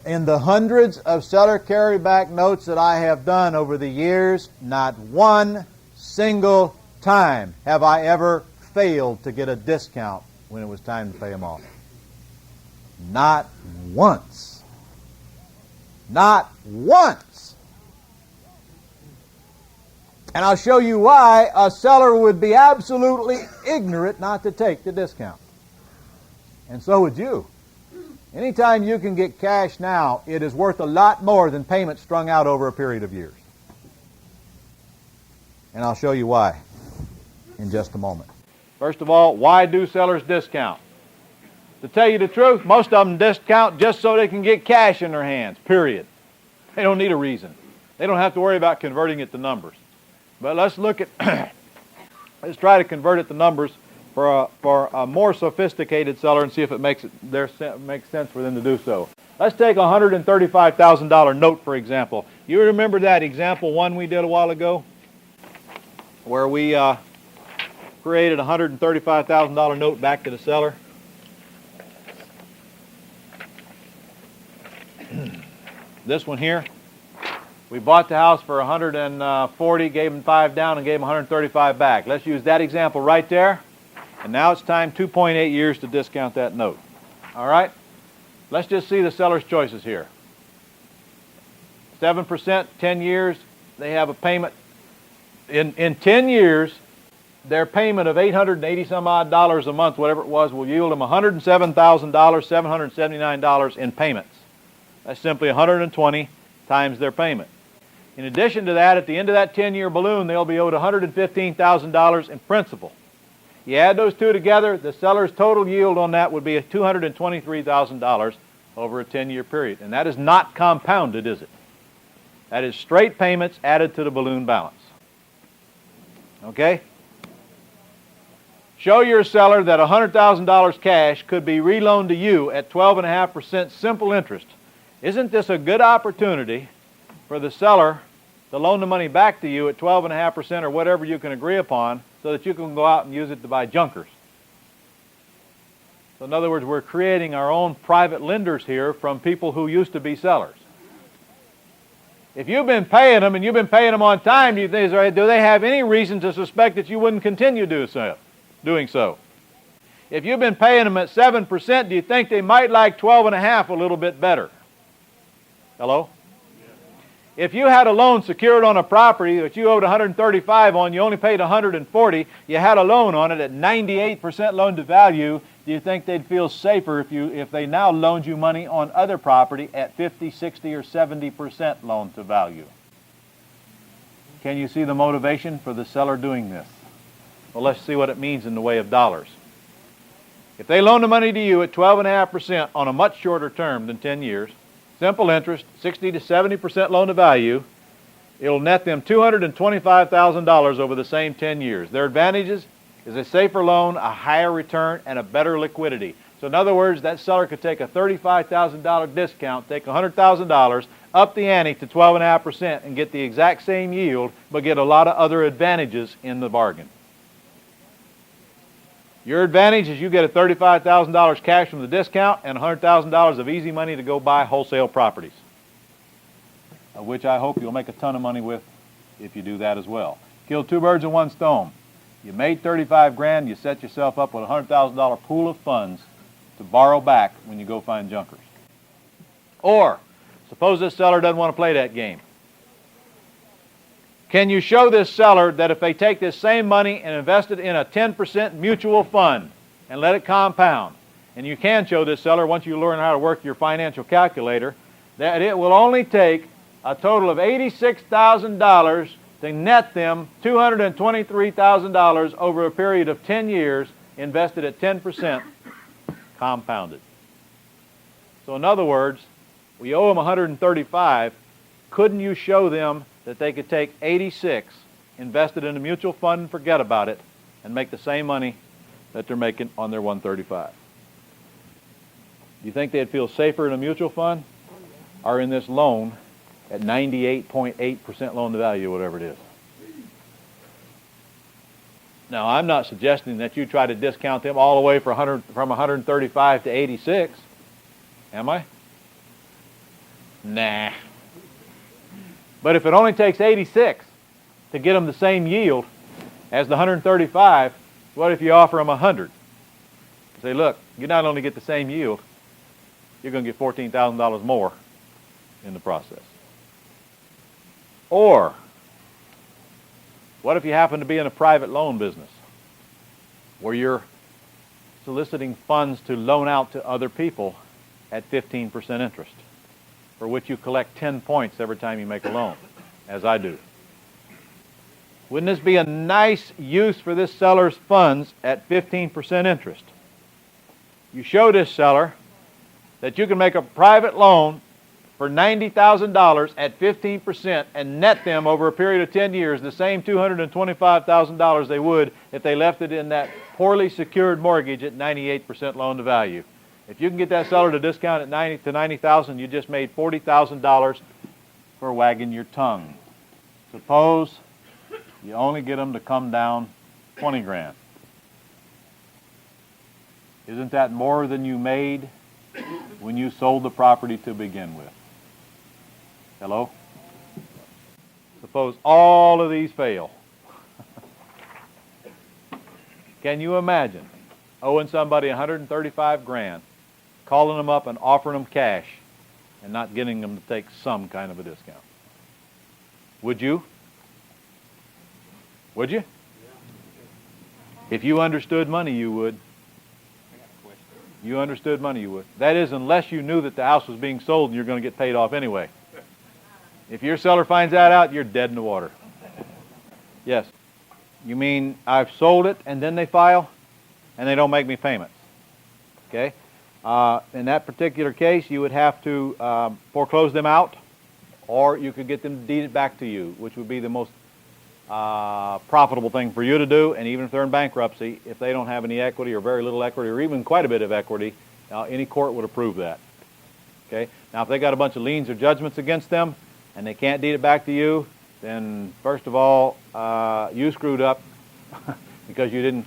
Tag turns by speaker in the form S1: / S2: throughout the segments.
S1: In the hundreds of seller carryback notes that I have done over the years, not one single time have I ever failed to get a discount when it was time to pay them off. Not once. Not once. And I'll show you why a seller would be absolutely ignorant not to take the discount. And so would you. Anytime you can get cash now, it is worth a lot more than payments strung out over a period of years. And I'll show you why in just a moment. First of all, why do sellers discount? To tell you the truth, most of them discount just so they can get cash in their hands, period. They don't need a reason. They don't have to worry about converting it to numbers. But let's look at, let's try to convert it to numbers for a more sophisticated seller and see if it makes sense for them to do so. Let's take a $135,000 note, for example. You remember that example one we did a while ago where we created a $135,000 note back to the seller? This one here. We bought the house for $140, gave him $5 down, and gave him $135 back. Let's use that example right there. And now it's time, 2.8 years, to discount that note. All right? Let's just see the seller's choices here. 7%, 10 years, they have a payment. In 10 years, their payment of $880 some odd a month, whatever it was, will yield them $107,779 in payments. That's simply 120 times their payment. In addition to that, at the end of that 10-year balloon, they'll be owed $115,000 in principal. You add those two together, the seller's total yield on that would be $223,000 over a 10-year period. And that is not compounded, is it? That is straight payments added to the balloon balance. Okay? Show your seller that $100,000 cash could be reloaned to you at 12.5% simple interest. Isn't this a good opportunity for the seller to loan the money back to you at 12.5% or whatever you can agree upon, so that you can go out and use it to buy junkers? So in other words, we're creating our own private lenders here from people who used to be sellers. If you've been paying them and you've been paying them on time, do they have any reason to suspect that you wouldn't continue doing so? If you've been paying them at 7%, do you think they might like 12.5% a little bit better? Hello? If you had a loan secured on a property that you owed $135 on, you only paid $140, you had a loan on it at 98% loan to value, do you think they'd feel safer if they now loaned you money on other property at 50, 60, or 70% loan to value? Can you see the motivation for the seller doing this? Well, let's see what it means in the way of dollars. If they loan the money to you at 12.5% on a much shorter term than 10 years, simple interest, 60 to 70% loan to value, it'll net them $225,000 over the same 10 years. Their advantages is a safer loan, a higher return, and a better liquidity. So in other words, that seller could take a $35,000 discount, take $100,000, up the ante to 12.5% and get the exact same yield, but get a lot of other advantages in the bargain. Your advantage is you get a $35,000 cash from the discount and $100,000 of easy money to go buy wholesale properties, of which I hope you'll make a ton of money with if you do that as well. Kill two birds with one stone. You made $35,000, you set yourself up with a $100,000 pool of funds to borrow back when you go find junkers. Or, suppose this seller doesn't want to play that game. Can you show this seller that if they take this same money and invest it in a 10% mutual fund and let it compound, and you can show this seller, once you learn how to work your financial calculator, that it will only take a total of $86,000 to net them $223,000 over a period of 10 years invested at 10% compounded. So in other words, we owe them $135,000. Couldn't you show them that they could take $86,000, invest it in a mutual fund and forget about it, and make the same money that they're making on their $135,000? Do you think they'd feel safer in a mutual fund or in this loan at 98.8% loan to value, whatever it is? Now, I'm not suggesting that you try to discount them all the way from 135 to 86, am I? Nah. But if it only takes 86 to get them the same yield as the 135, what if you offer them 100? Say, look, you not only get the same yield, you're going to get $14,000 more in the process. Or, what if you happen to be in a private loan business where you're soliciting funds to loan out to other people at 15% interest, for which you collect 10 points every time you make a loan, as I do? Wouldn't this be a nice use for this seller's funds at 15% interest? You show this seller that you can make a private loan for $90,000 at 15% and net them over a period of 10 years the same $225,000 they would if they left it in that poorly secured mortgage at 98% loan to value. If you can get that seller to discount at $90,000, you just made $40,000 for wagging your tongue. Suppose you only get them to come down 20 grand. Isn't that more than you made when you sold the property to begin with? Hello? Suppose all of these fail. Can you imagine owing somebody 135 grand, calling them up and offering them cash, and not getting them to take some kind of a discount? Would you? Would you? If you understood money, you would. You understood money, you would. That is, unless you knew that the house was being sold and you're going to get paid off anyway. If your seller finds that out, you're dead in the water. Yes. You mean I've sold it and then they file and they don't make me payments? Okay. In that particular case, you would have to foreclose them out, or you could get them to deed it back to you, which would be the most profitable thing for you to do. And even if they're in bankruptcy, if they don't have any equity or very little equity or even quite a bit of equity, any court would approve that. Okay. Now, if they got a bunch of liens or judgments against them and they can't deed it back to you, then first of all, you screwed up because you didn't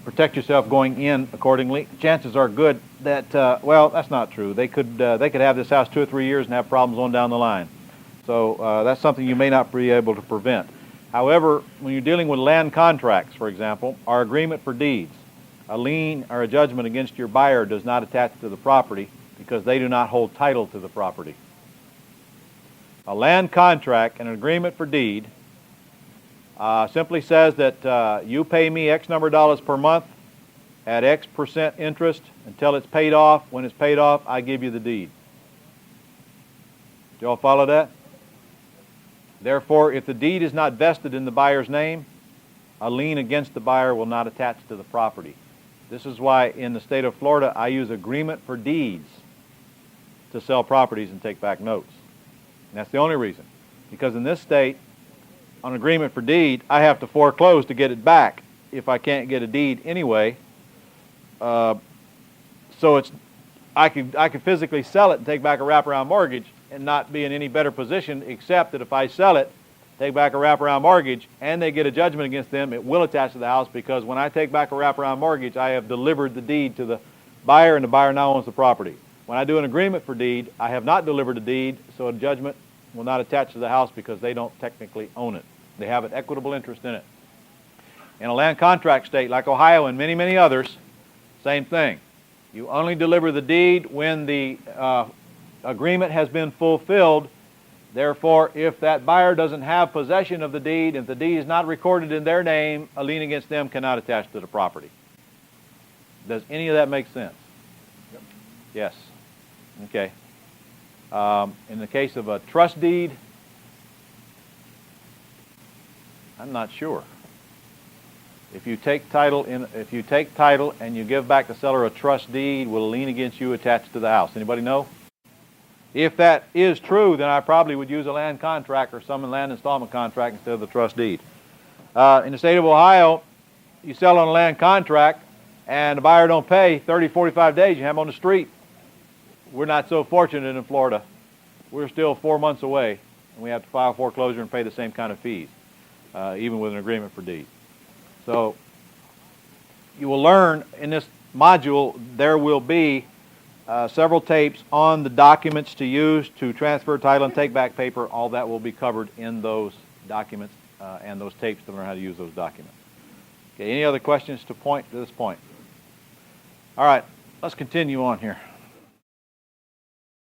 S1: protect yourself going in accordingly. Chances are good that, well, that's not true. They could have this house 2 or 3 years and have problems on down the line. So that's something you may not be able to prevent. However, when you're dealing with land contracts, for example, or agreement for deeds, a lien or a judgment against your buyer does not attach to the property because they do not hold title to the property. A land contract and an agreement for deed simply says that you pay me X number of dollars per month at X percent interest until it's paid off. When it's paid off, I give you the deed. Do you all follow that? Therefore, if the deed is not vested in the buyer's name, a lien against the buyer will not attach to the property. This is why in the state of Florida, I use agreement for deeds to sell properties and take back notes. And that's the only reason. Because in this state, on agreement for deed, I have to foreclose to get it back if I can't get a deed anyway. So I could physically sell it and take back a wraparound mortgage and not be in any better position, except that if I sell it, take back a wraparound mortgage, and they get a judgment against them, it will attach to the house, because when I take back a wraparound mortgage, I have delivered the deed to the buyer, and the buyer now owns the property. When I do an agreement for deed, I have not delivered a deed, so a judgment will not attach to the house because they don't technically own it. They have an equitable interest in it. In a land contract state like Ohio and many, many others, same thing. You only deliver the deed when the agreement has been fulfilled. Therefore, if that buyer doesn't have possession of the deed, if the deed is not recorded in their name, a lien against them cannot attach to the property. Does any of that make sense? Yep. Yes. Okay. In the case of a trust deed, I'm not sure. If you take title and you give back the seller a trust deed, will a lien against you attach to the house? Anybody know? If that is true, then I probably would use a land contract or some land installment contract instead of the trust deed. In the state of Ohio, you sell on a land contract and the buyer don't pay 30, 45 days, you have them on the street. We're not so fortunate in Florida. We're still 4 months away, and we have to file foreclosure and pay the same kind of fees, even with an agreement for deed. So you will learn in this module there will be several tapes on the documents to use to transfer title and take back paper. All that will be covered in those documents and those tapes to learn how to use those documents. Okay, any other questions to this point? All right, let's continue on here.